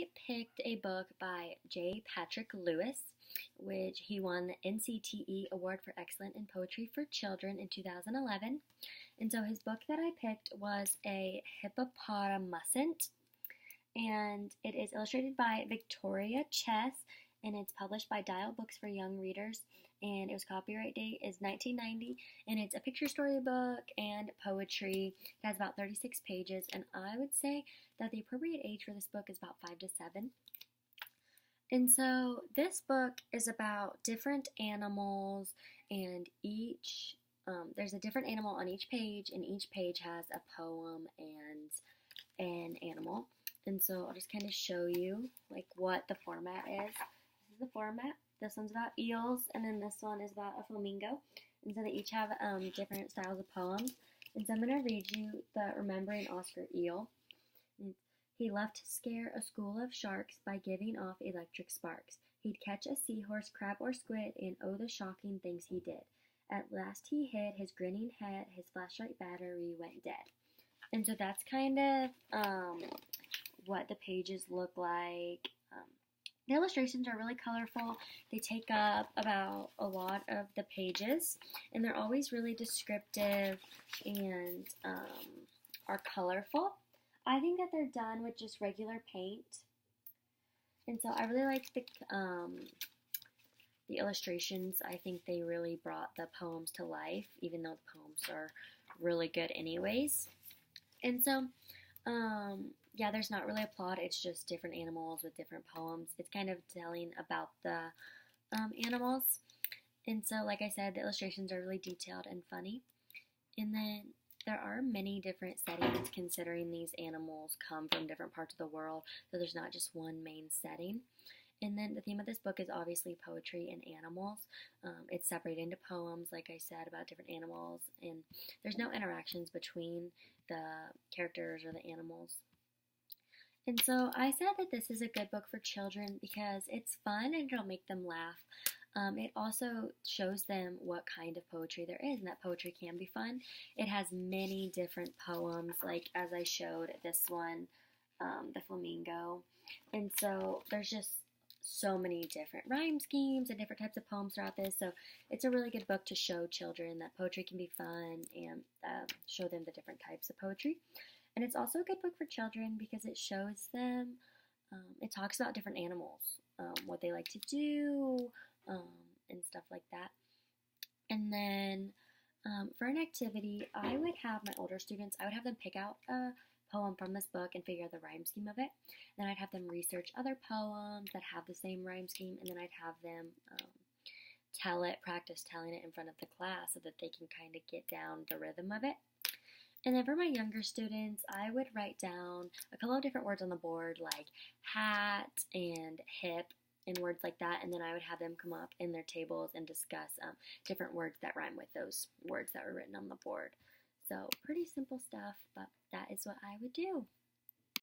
I picked a book by J. Patrick Lewis, which he won the NCTE Award for Excellence in Poetry for Children in 2011. And so his book that I picked was A Hippopotamusant, and it is illustrated by Victoria Chess, and it's published by Dial Books for Young Readers, and its copyright date is 1990, and it's a picture storybook and poetry. It has about 36 pages, and I would say that the appropriate age for this book is about 5 to 7. And so this book is about different animals, and there's a different animal on each page, and each page has a poem and an animal. And so I'll just kind of show you like what the format is. This is the format. This one's about eels, and then this one is about a flamingo. And so they each have different styles of poems. And so I'm going to read you the Remembering Oscar Eel. He loved to scare a school of sharks by giving off electric sparks. He'd catch a seahorse, crab, or squid, and oh, the shocking things he did. At last he hid his grinning head, his flashlight battery went dead. And so that's kind of what the pages look like. The illustrations are really colorful. They take up about a lot of the pages, and they're always really descriptive and are colorful. I think that they're done with just regular paint, and so I really like the illustrations. I think they really brought the poems to life, even though the poems are really good anyways. And so, yeah, there's not really a plot. It's just different animals with different poems. It's kind of telling about the animals. And so, like I said, the illustrations are really detailed and funny. And then there are many different settings, considering these animals come from different parts of the world. So there's not just one main setting. And then the theme of this book is obviously poetry and animals. It's separated into poems, like I said, about different animals. And there's no interactions between the characters or the animals. And so I said that this is a good book for children because it's fun and it'll make them laugh. It also shows them what kind of poetry there is, and that poetry can be fun. It has many different poems, like as I showed this one, the flamingo. And so there's just so many different rhyme schemes and different types of poems throughout this. So it's a really good book to show children that poetry can be fun and show them the different types of poetry. And it's also a good book for children because it shows them, it talks about different animals, what they like to do, and stuff like that. And then for an activity, I would have my older students, I would have them pick out a poem from this book and figure out the rhyme scheme of it. Then I'd have them research other poems that have the same rhyme scheme, and then I'd have them practice telling it in front of the class so that they can kind of get down the rhythm of it. And then for my younger students, I would write down a couple of different words on the board, like hat and hip and words like that. And then I would have them come up in their tables and discuss different words that rhyme with those words that were written on the board. So pretty simple stuff, but that is what I would do.